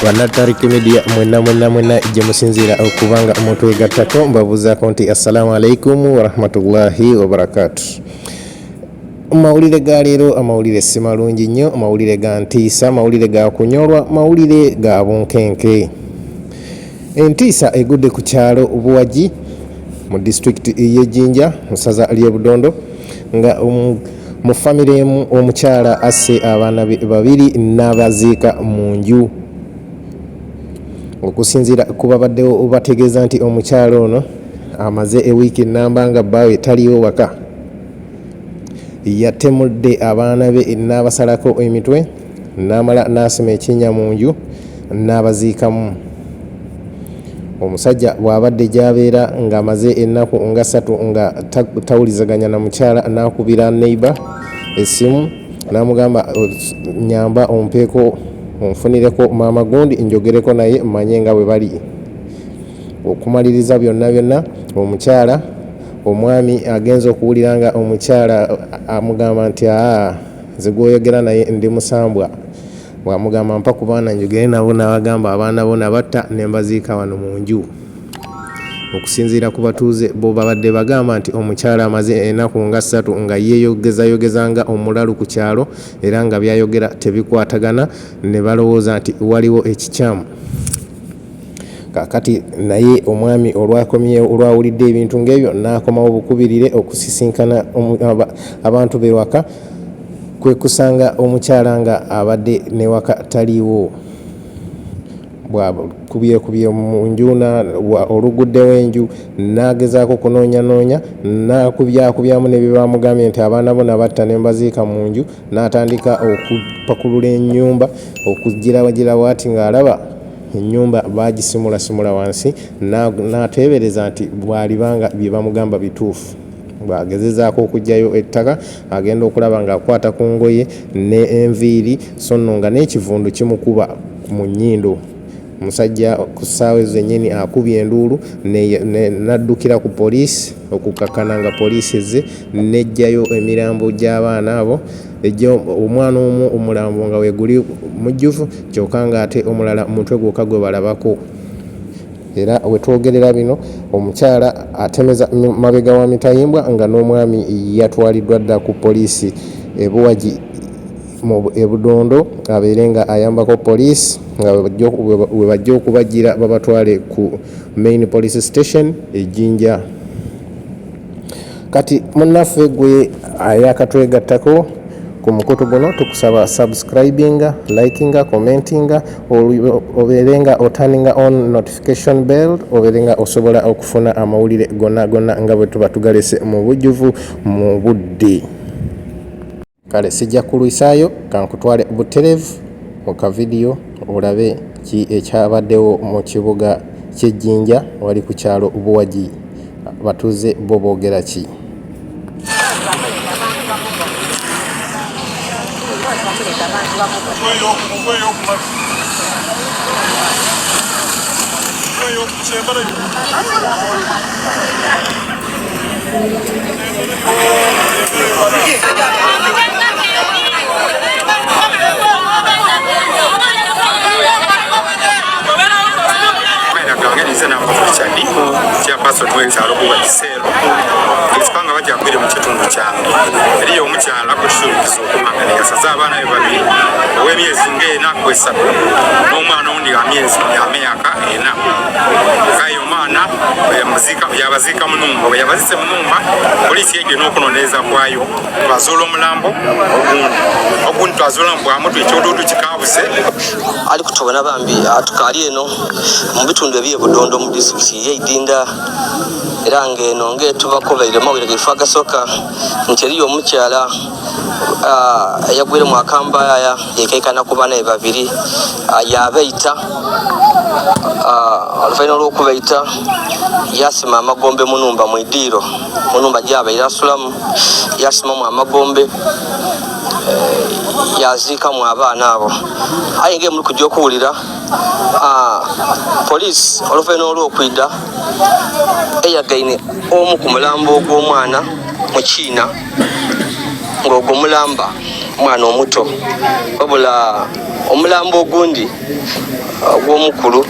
Wanatariki media mwena jemusinzira okubanga omuntu egattako mbabuzaako nti assalamu alaikum warahmatullahi wabarakatuh. Mawulire ga leero amawulire si malungi nnyo, mawulire ga ntiisa, mawulire ga kunyolwa, mawulire ga bunkenke. Entiisa egudde ku kyalo Buwagi mu disitulikiti y'Ejjinja mu ssaza ly'e Budondo nga mu famire emu omukyala Asse Abaanabe Babiri Nabaziika Munju. Okusinziira ku babaddewo bategeeza nti omukyala ono amaze ewiiki nnamba nga bbaawe taliwo waka. Yatemudde abaana be n'abasalako emitwe n'amala n'asima ekinnya mu nju n'abaziikamu. Omusajja bw'abadde gy'abeera ng'amaze ennaku nga 3 nga tawulizaganya na mukyala, n'akubira neighbor essimu n'amugamba nyamba ompeeko onfunireko maama gundi njogereko naye mmanye nga bwe bali. Okumaliriza byonna omukyala omwami agenza okuwulira nga omukyala amugamba nti nze gw'oyogera naye ndi musambwa. Bw'amugamba mpa ku baana njogere nabo, n'abagamba abaana bo nabatta ne mbaziika wano mu nju. Okusinziira ku batuuze bo babadde bagamba nti omukyala amaze ennaku nga 3 nga yeeyogeza nga omulalu ku kyalo era nga byayogera tebikwatagana, ne balowooza nti waliwo ekikyamu. Kakati naye omwami olwawulidde ebintu ng'ebyo n'akomawo bukubirire okusisinkana abantu b'ewaka, kwe kusanga omukyala nga abadde ne waka taliiwo. Bwakubye mu nju olugudde w'enju n'agezaako kunoonya n'akubyakubyamu ne bye bamugambye nti abaana bo nabatta ne mbaziika mu nju, n'atandika okupakulula ennyumba okugirabagira bw'ati ng'alaba ennyumba baagisimula wansi, n'ateebereza nti bw'alibanga bye bamugamba bituufu. Bw'agezezaako okuggyayo ettaka agenda okulaba ng'akwata ku ngoye n'enviiri so nno nga n'ekivundu kimukuba mu nnyindo. Omusajja ku ssaawa ezo zennyini akubye enduulu n'addukira ku poliisi okukakkana nga poliisi ezze n'eggyayo emirambo gy'abaana abo. Ejja omwana omu omulambo nga weeguli mujjuvu kyokka ng'ate omulala mutwe gwokka gwe balabako. Era we twogerera bino omukyala atemeza mabega wa mitayimbwa nga n'omwami yatwaliddwa dda ku poliisi e Buwagi e Budondo abeere nga ayambako poliisi nga we bajja okubagira babatwale ku main police station Ejjinja. Kati munnaffe gwe ayakatwegattako ku mukutu guno tukusaba subscribinga, likinga, commentinga, obeerenga oturninga on notification bell, obeerenga osobola okufuna amawulire gonna nga bwe tuba tugalese mu bujjuvu mu budde. Kale sijja kulwisaayo, kankutwale butereevu mu kavidiyo olabe ki ekyabaddewo mu kibuga ky'Ejjinja wali ku kyalo Buwagi. Batuuze bo boogera ki? Ekipanga bajjagwire mu kitundu kyange eriyo omukyala kusuubiza okumanga yasaza abaana be babiri ow'emyezi ng'ena ku 3 n'omwana owundi wa myaka 4. Kayo omwana yabaziika mu nnumba, bwe yabazise mu nnumba poliisi yegye n'okunoonyereza kwayo twazuula omulambo ogundi twazuula bwamutwe ekyoduudu kikaabuse. Ali kutobona bambi atukaali eno mu bitundu eby'e Budondo mu disitulikiti y'Edinda era ng'eno ng'etubakobeire mawulire gaife agasooka nti eriyo omukyala yagwire mu akambaaya yekaikana ku baana be babiri yabeita oluvannyuma lw'okubeita yasima amagombe mu nnumba mu iddiiro mu nnumba gy'abaire asulamu yasimamu amagombe yaziikamu abaana abo. Aye ng'emuli kujja okuwulira poliisi oluvannyuma olw'okwidda eyagaine omu ku mulambo ogw'omwana mu Kiina ng'ogwo mulamba mwana omuto wabula omulambo ogundi gw'omukulu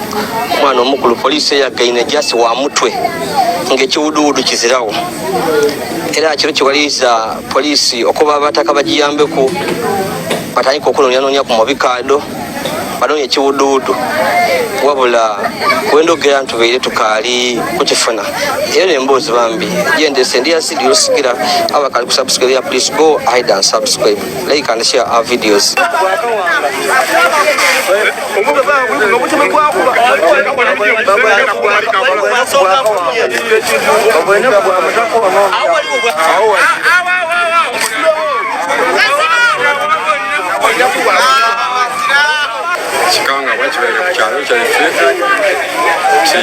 omwana omukulu poliisi eyagaine jasi wa mutwe ng'ekiwuduwudu kizirawo era kiro kiwaliriza poliisi okuba abataka bagiyambeku batandika okunoonya ku mabikaado banoonya ekiwuduwudu wabula kwendogera ntubeire tukaali kukifuna era nemboozi bambi yendese ndi asidi osigira abakali kusubscribe ya please go ahead and subscribe, like and share our videos. Chikanga bwakibeere ku kyalo kyaffe ti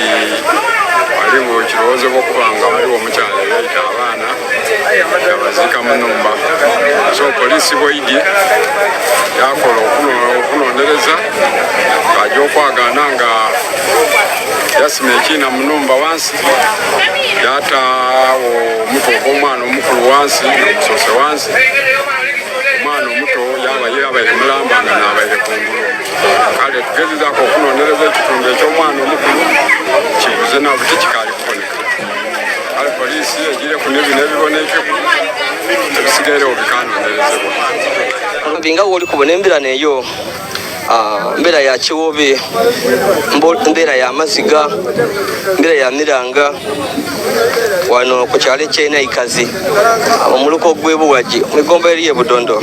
waliwo ekirowoozo bw'okubanga waliwo omukyala eyayita abaana Nabaziika mu nnumba, so poliisi bw'eyidye yakola okunoonyereza ng'ajja okwagaana nga yasima ekiina mu nnumba wansi yataawo omutwe gw'omwana omukulu wansi n'omusoose wansi. Omwana omuto yabaire mulamba nga n'abaire kungulu. Kale tugezezaako okunoonyereza ekitundu eky'omwana omukulu kibuze nabo tekikaali kuboneka. Kale poliisi egireku nebino ebibonekeku ebisigaire bikanoonyerezebwa. Nga woli kubona embeera neeyo mbeera ya kiwobe, mbeera ya maziga, mbeera ya miranga wano ku kyalo ekyenaikazi omuluko gw'ebuwagi migomba eri ebudondo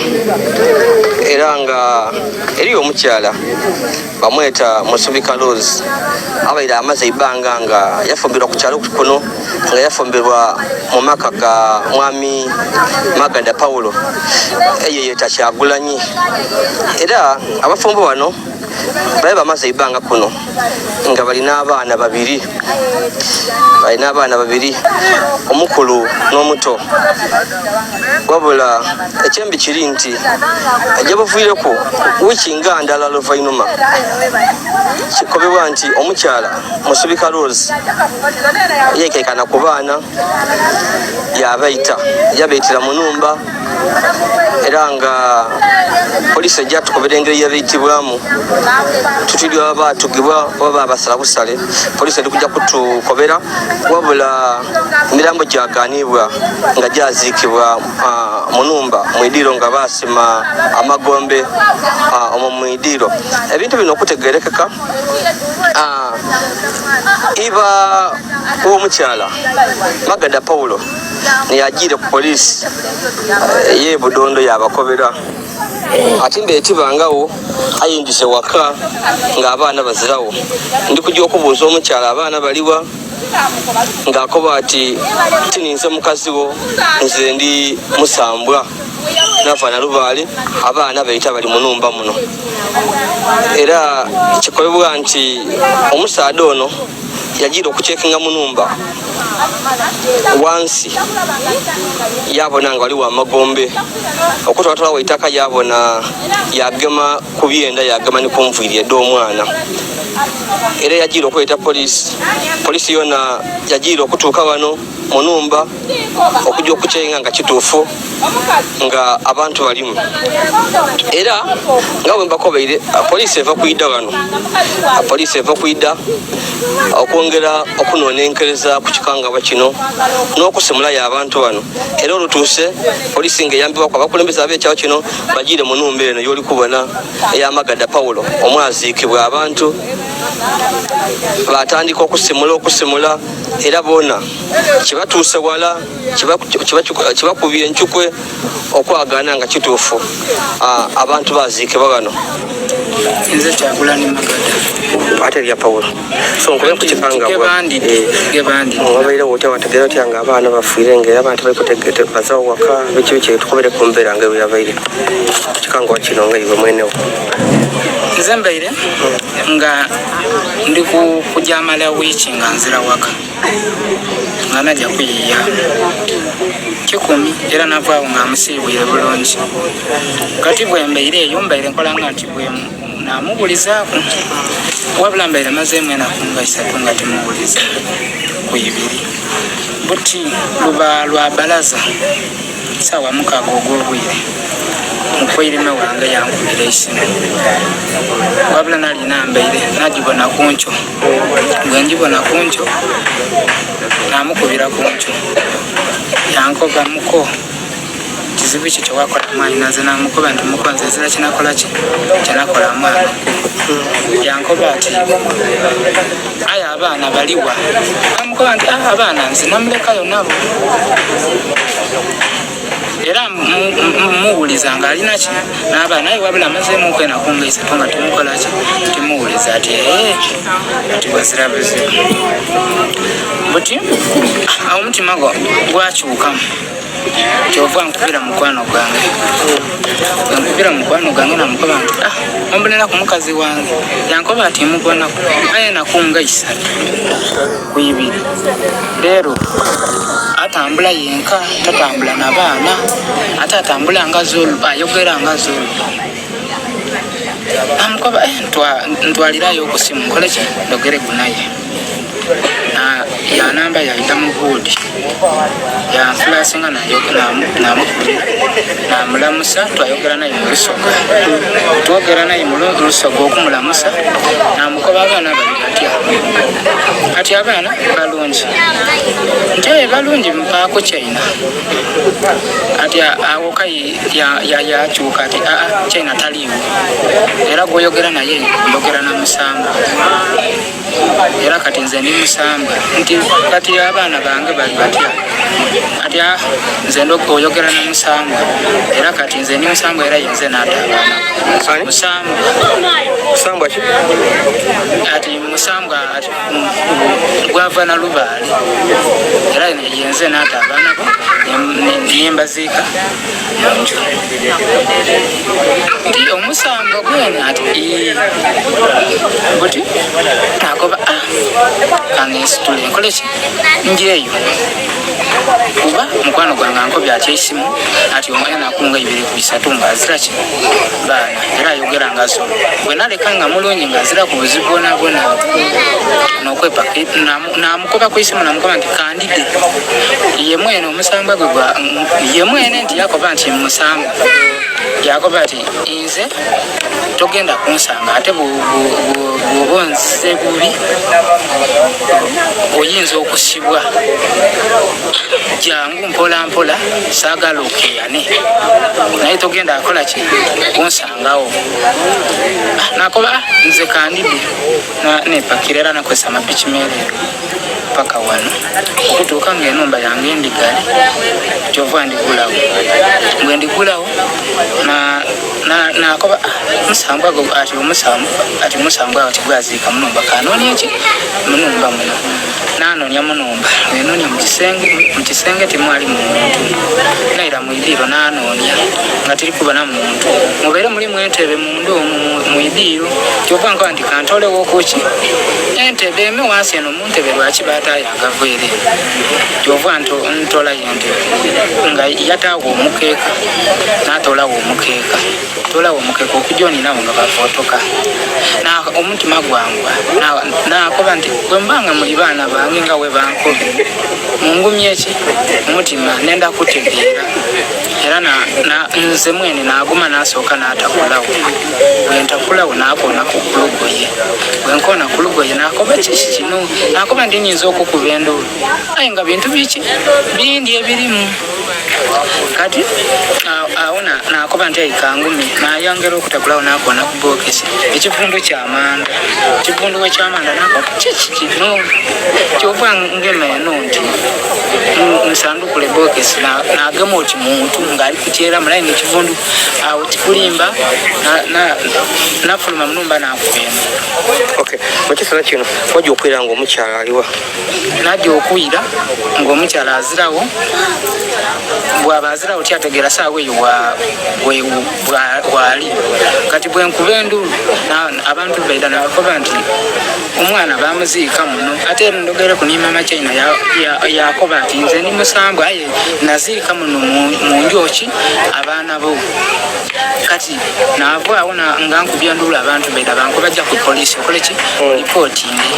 era nga eri omukyala bamweta Musubika Rose abaire amaze ebbanga nga yafumbirwa ku kyalo kuno nga yafumbirwa mu maka ga mwami Maganda Paulo eyeyeta Kyagulanyi era abafumbo bano babe bamaze ebbanga kuno nga balina abaana babiri omukulu n'omuto wabula ekyembi kiri nti agyabavuireku wiiki nga ndala luvainuma kikobebwa nti omukyala Musubika Rose yeekekana ku baana yabayitira mu nnumba era nga poliisi ejja tukobera engeri yabayitibwamu tutulya batugibwa oba babasala busale poliisi eri kujja kutukobera wabula emirambo gyagaanibwa nga gyaziikibwa mu nnumba mu idiro nga basima amagombe omwo mu idiro. Ebintu bino okutegerekeka iba w'omukyala Maganda Paulo neyagiire ku poliisi y'ebudondo yabakobera ati mbeetibangawo ayindise waka ng'abaana bazirawo ndi kujja okubuuza omukyala abaana baliwa ng'akoba ati tininze mukazi wo nze ndi Musambwa nafaana Lubaale abaana bayita bali mu nnumba muno era kikolebwa nti omusaada ono yagira okucekinga mu nnumba wansi yabona nga waliwo amagombe okutwatwalawo ettaka yabona yagema ku byenda yagema ne kunviiri edda omwana era yagira okweta poliisi yona yagira okutuuka wano mu nnumba okujja okucenga nga kituufu nga abantu balimu era nga bwe mbakobeire poliisi eva kuyidda wano poliisi eva kuyidda okwongera okunonenkereza ku kikangabwa kino n'okusimulayo abantu bano era olutuuse poliisi ng'eyambibwako abakulembeze ab'ekyawo kino bagiire mu nnumba eno y'oli kubona eya Maganda Paulo omwaziikibwa abantu batandika okusimula era boona kibatuuse wala kibakubye enkyukwe okwagaana nga kituufu abantu baziikibwa bano. Nze Kyagulanyi Maganda ate lya Paulo so nkube ku kikangabwa wabaire wotya wategera otya nga abaana bafiire ng'era abantu balikutegete bazawo waka biki tukobere ku mbeera nga yabaire kikangabwa kino nga iwe mwenewo. Nze mbaire nga ndi kujamala wiiki nga nzira waka nga najja kuyiya 10 era navaawo nga musiibwire bulungi kati bwe mbaire eyo mbaire nkola nga nti bwe namubulizaako wabula mbaire mazeemu enaku nga 3 nga temubuliza ku 2 buti luba lwa balaza sawa mukago ogw'obwire mukwirime wange yankubira esimu wabula nali nambaire nagibona kunkyo bwe njibona kunkyo namukubira kunkyo yankoba muko kizibu ki kyewakola mwanyi naze namukoba nti muko nze zira kinakola ki kyenakola mwana yankoba ati aya abaana baliwa amukoba nti abaana nze namulekayo nabo era muwuliza nga alina ki n'abaana naye wabula amazeemu okwenaku nga isatu nga temukola ki temuwuliza ati ati wazira buzibu buti omutima gwakyukamu kyova nkubira mukwano gwange nkubira mukwano gwange namukoba nti ombonera ku mukazi wange yankoba ati mubonaku aye nakunga isatu ku ibiri leero atambula yenka tatambula n'abaana ate atambula nga zolu ayogera nga zolu namukoba ntwalirayo okusimu nkole ki ndogere gunaye yanamba yayita mu buudi yanfulasinga namukubira namulamusa twayogera naye mu lusoga twogera naye mu lusoga okumulamusa namukoba abaana babiri ati abaana balungi nti balungi mpaako kyina ati awoka yakyuka ati kyina taliiwo era gwoyogera naye yogera namusamba era kati nze ndi musamba nti kati abaana bange bali batya ati nze oyogera namusamba era kati nze ndi musamba era yenze naata abaana musamba ki ati musamba gwava na lubaale era yenze naata abaana bo Nabaziika Munju nti omusamba gwena ati buti nakoba kanesitule nkole ki njeeyo kuba mukwano gwange ankobya akyesimu ati enakunga 2 nga azira ki baana era ayogera nga zo bwe naleka nga mulungi nga azira ku buzibu bwona n'okwepaka namukoba ku isimu namukoba nti kandide ye mwene omusamba gwe ye mwene nti yakoba nti musamba yakoba ati nze togenda kunsanga ate bw'oba nzize bubi oyinza okusibwa jangu mpola saagala okeyane naye togenda akola ki kunsangawo nakoba nze kandide nepakira era nakozesa amapiki meereero paka wano okutuuka ng'enumba yange endigali kyova ndigulawo bwe ndigulawo nakoba musambwa ati musambwa ati gwaziika munumba kanoonya ki munumba muno nanoonya munumba nenoonya mu kisenge temwali muntu naira mu idiiro nanoonya nga tirikubona muntu mubeere mulimu entebe mundu mu idiiro kyova nkoba nti kantolewo kuki entebe eme wansi eno mu ntebe lwaki baatayagavere kyova ntola yentebe nga yataawo omukeeka natolawo omukeeka okujjoninawo nga bafotoka omutima gwangwa nakoba nti bwe mbanga muli baana bange nga we bankobe mungumye eki omutima nenda kutegeera era nze mwene naguma nasooka natakulawo bwentakulawo nakona ku kulugoye bwenkona ku lugoye nakoba kiki kino nakoba ndi nyinza okukuba enduulu aye nga bintu biki bindi ebirimu kati awo nakoba nti aikangumi nayongera okutakulawo nakona ku bokesi ekivundu kyamanda ekivundu we kyamanda nakoba kiki kino kyova ngemeeno nti nsandukule bokesi nagema oti muntu ngaali kutyera mulayi nekivundu awo tikulimba nafuluma munumba nakubenda mukisana kino wajja okwira nga omukyala aliwa najja okwira ng'omukyala azirawo bw'aba azirawo tyategeera saawa eyo bwali kati bwenkuba enduulu abantu baida nabakoba nti omwana bamuziika muno ate ndogere ku nimama kyina yakoba nti nze ndi musambwa aye naziika muno mu njoki abaana bo kati naavaawo nga nkubya enduulu abantu baida banko bajja ku poliisi okole ki ripootingi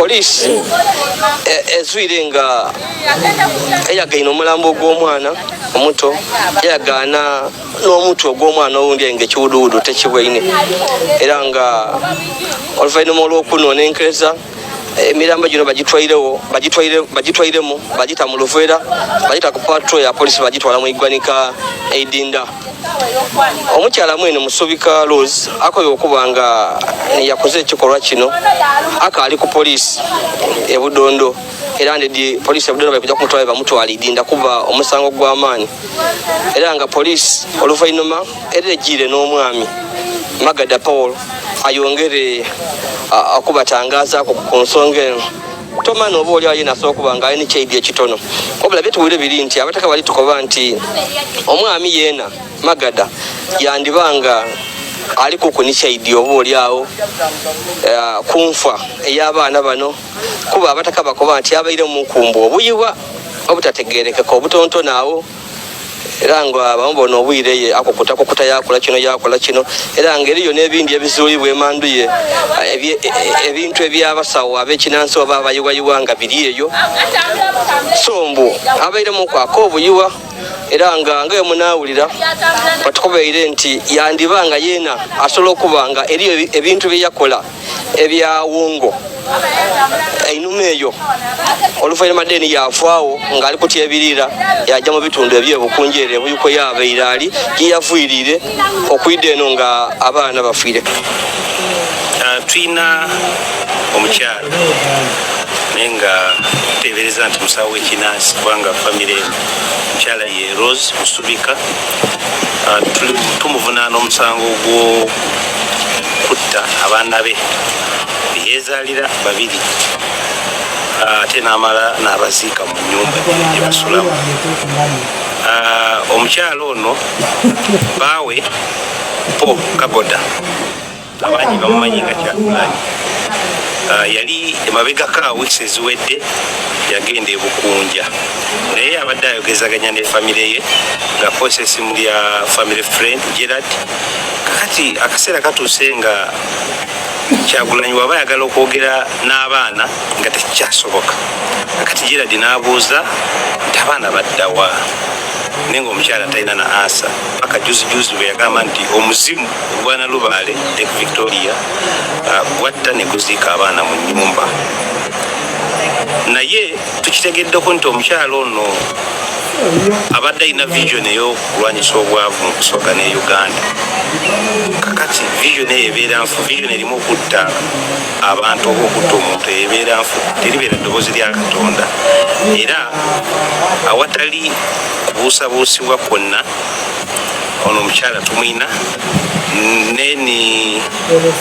police ezwire nga eyagaina omulambo gw'omwana omuto eyagaana n'omuntu ogw'omwana owundi nga ekiwuduwudu tekibwaine era nga oluvannyuma olw'okunoonenkeza emirambo gino bagitwairemu bagita mu luveera bagita ku patro ya polisi bagitwala mu iggwanika eidinda. Omukyala mwene Musubika Rose akoye okuba nga yakoze ekikolwa kino akaali ku polisi e Budondo era ndi polisi e Budondo bakujja kumutwala bamutwala idinda kuba omusango gw'amaanyi era nga polisi oluvannyuma erejjire n'omwami Magada Paul ayongere okubatangaza ku nsonga eno tomani oba oli ayina asobola okuba nga alina ekyaidi ekitono wabula byetuwulire biri nti abataka bali tukoba nti omwami yeena Magada yandibanga ali kukuni kyaidi oba oli awo kunfa ey'abaana bano kuba abataka bakoba nti abaire mu nkumbu obuyiwa obutategeerekeka obutontono awo era nga bamubona obwire ye akukuta yakola kino era nga eriyo n'ebindi ebizuulibwa emandu ye ebintu ebyabasawo ab'ekinansi oba abayiwayiwa nga biri eyo so mbu abairemu kwaka obuyiwa era nga ngaye munaawulira batukobeire nti yandibanga yeena asobola okuba nga eriyo ebintu bye yakola ebyawongo einuma eyo oluvannyuma deni yafaawo ng'ali kutyebirira yajja mu bitundu ebyebukunjeere buyuko yabaire ali gyeyaviirire okwidda eno nga abaana bafiire. Tulina omukyala naye nga tuteebereza nti musawo w'ekinansi kubanga famire omukyala ye Rose Musubika tumuvunaana omusango gw'okutta abaana be yeezaalira babiri ate n'amala Nabaziika mu nnyumba gye basulamu. Omukyala ono baawe Paul Kagoda abangi bamumanyi nga Kyagulanyi yali emabegaka wiiki eziwedde yagenda e Bukunja naye abadde ayogezaganya ne famire ye ng'akozesa essimu lya family friend Gerard kakati akaseera katuuse nga Kyagulanyi waba ayagala okwogera n'abaana nga tekikyasoboka kakati Gerard n'abuuza nti abaana baddawa naye ng'omukyala talina na asa paka juzi bwe yagamba nti omuzimu ogwana Lubaale Lake Victoria gwatta ne guziika abaana mu nnyumba naye tukitegeddeko nti omukyala ono abadde alina vision ey'okulwanyisa obwavu mu kusooka ne Uganda kakati vision eyo ebeera nfu vision erimu okutta abantu oba okutta omuntu ebeera nfu teribeera ddoboozi lya Katonda era awatali kubuusabuusibwa kwonna ono omukyala tumwina neni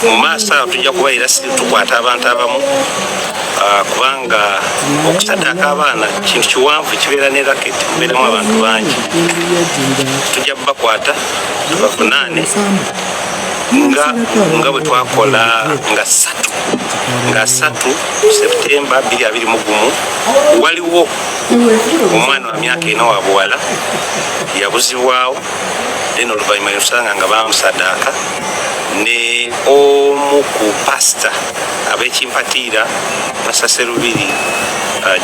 mu maaso awo tujja kubaira tukwata abantu abamu kubanga okusadaaka abaana kintu kiwanvu kibeera ne racket kubeeramu abantu bangi tujja kubakwata tubavunaane nga bwe twakola nga 3 Septemba 2021 waliwo omwana wa myaka 4 wa buwala yabuzibwawo then oluvannyuma netusanga nga bamusadaaka ne omu ku pasta ab'ekimpatiira Masase Lubiri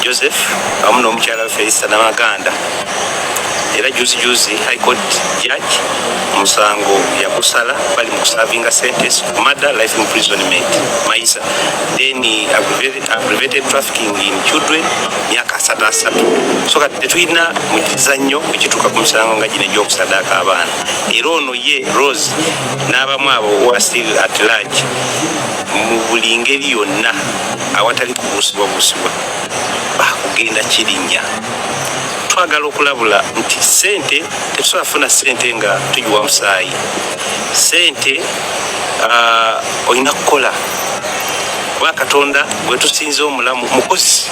Joseph awamu n'omukyala we Felista Namaganda era juzi High Court judge omusango yagusala bali mu kusavinga sentence murder life imprisonment maisa then aggravated trafficking in children myaka 3 so kati tetulina mu kizannyo ekituuka ku misango nga gino egy'okusadaaka abaana era ono ye Rose n'abamu abo wa still at large mu buli ngeri yonna awatali kubuusibwa bakugenda kirinnya twagala okulabula nti sente tetusobola kufuna sente nga tugiwa musaayi sente olina kukola kuba Katonda gwe tusinze omulamu mukozi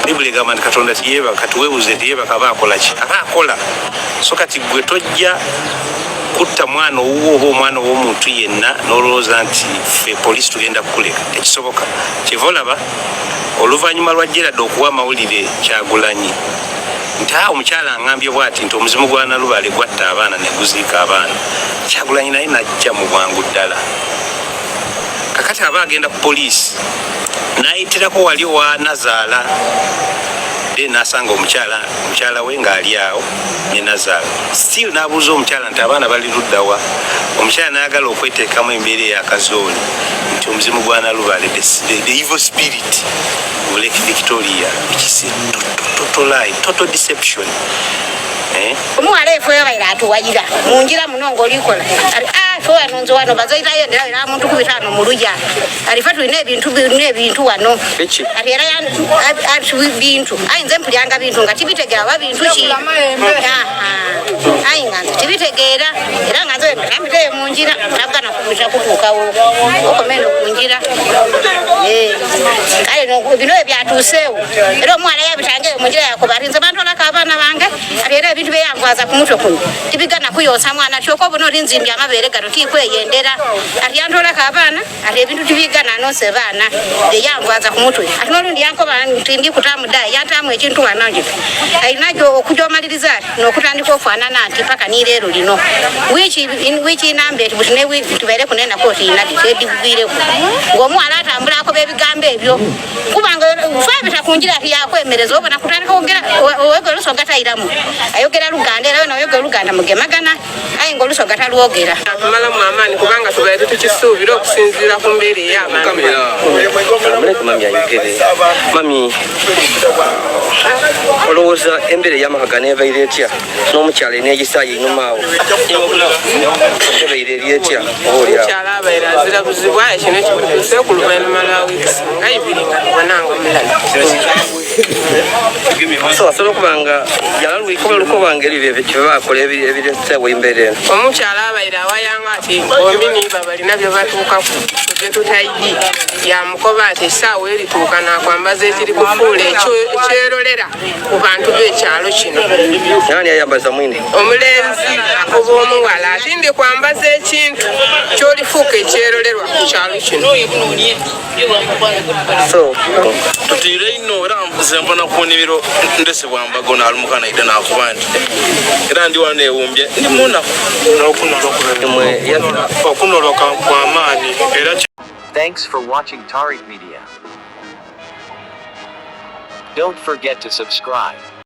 Bibuli egamba nti Katonda tiyeebaka tuweebuze tiyeebaka aba akola ki aba akola so kati gwe tojja kutta mwana owuwo oba omwana w'omuntu yenna n'olowooza nti ffe poliisi tugenda kukuleka tekisoboka kyeva olaba oluvannyuma lwa Gerard okuwa amawulire Kyagulanyi nti omukyala aŋŋambye bw'ati nti omuzimu gwa Nalubaale gwatta abaana ne guziika abaana Kyagulanyi naye najja mu bwangu ddala kakati aba agenda ku poliisi nayitirako wali wa Nazaala nasanga omukyala we ng'ali awo ne Nazaala still n'abuuza omukyala nti abaana bali luddawa. Omukyala n'ayagala okweteekamu embeera ey'akazooni nti omuzimu gwa Nalubale the evil spirit mu Lake Victoria, which is total deception. Omuwala efe yabaire atuwayira munjira muno ng'olikola fowa nonzo wano bazoitayo ndera era muntu kubitano mu luja alifa tulina ebintu wano ati era bintu ayinze mpulanga bintu nga tibitegera wa bintu ki ayinga nze tibitegera era nga nze mpiteye munjira nagana kubita kutuukawo okomendo kunjira kale bino ebyatuuseewo era omuwala yabitangeyo munjira yakuba ati nze bantolako abaana bange ati era ebintu byeyanvaza ku mutwe kuno tibigana kuyonsa mwana kyokka obona oli nzimbye amabeere gano tikweyendera ati yantolako abaana ati ebintu tibigana nonse baana eyanvaza ku mutwe ati n'olundi yankoba nti ndi kutamudaye yantaamu ekintu wanange ayinajo okuja omaliriza n'okutandika ofaanana nti paka nireero lino wiiki inambe eti buti ne wiiki tubeere kunena kooti inati tedigwireku ng'omuwala atambulako b'ebigambo ebyo kubanga faabita ku njira ati yakwemereza obona kutandika oyogera olusoga tayiramu ayogera Luganda era n'oyogera Luganda mugemagana aye ng'olusoga talwogera tumala mu amaani kubanga tubaire tukisuubira okusinziira ku mbeera ey'abantu. Mami ayogere mami olowooza embeera ey'amaka neebaire etya n'omukyala eneegisayo einuma awo ebaire eri etya omukyala abaire azirabuzibwa ekino ekikutuuse ku luvannyuma lwa wiiki singa ibiri nga tubananga mulala so asobola okubanga yalalukobanga eri byebakola ebireseewo embeera eno omukyala abaire awayanga ati ominiiba balina bye batuukaku bye tutayidi yamukoba ati essaawa erituuka nakwambaza ekiri kufuula ekyerolera ku bantu b'ekyalo kino nani ayambaza mwine omulenzi akoba omuwala ati ndi kwambaza ekintu kyolifuuka ekyerolerwa ku kyalo kino so tutire ino era nze mbona kunibiro ndesebwa mbago nalumukana ide nakuba nti era ndi wane ewumbye ndi munaku okunoloka kwa maani era. Thanks for watching Tariq Media. Don't forget to subscribe.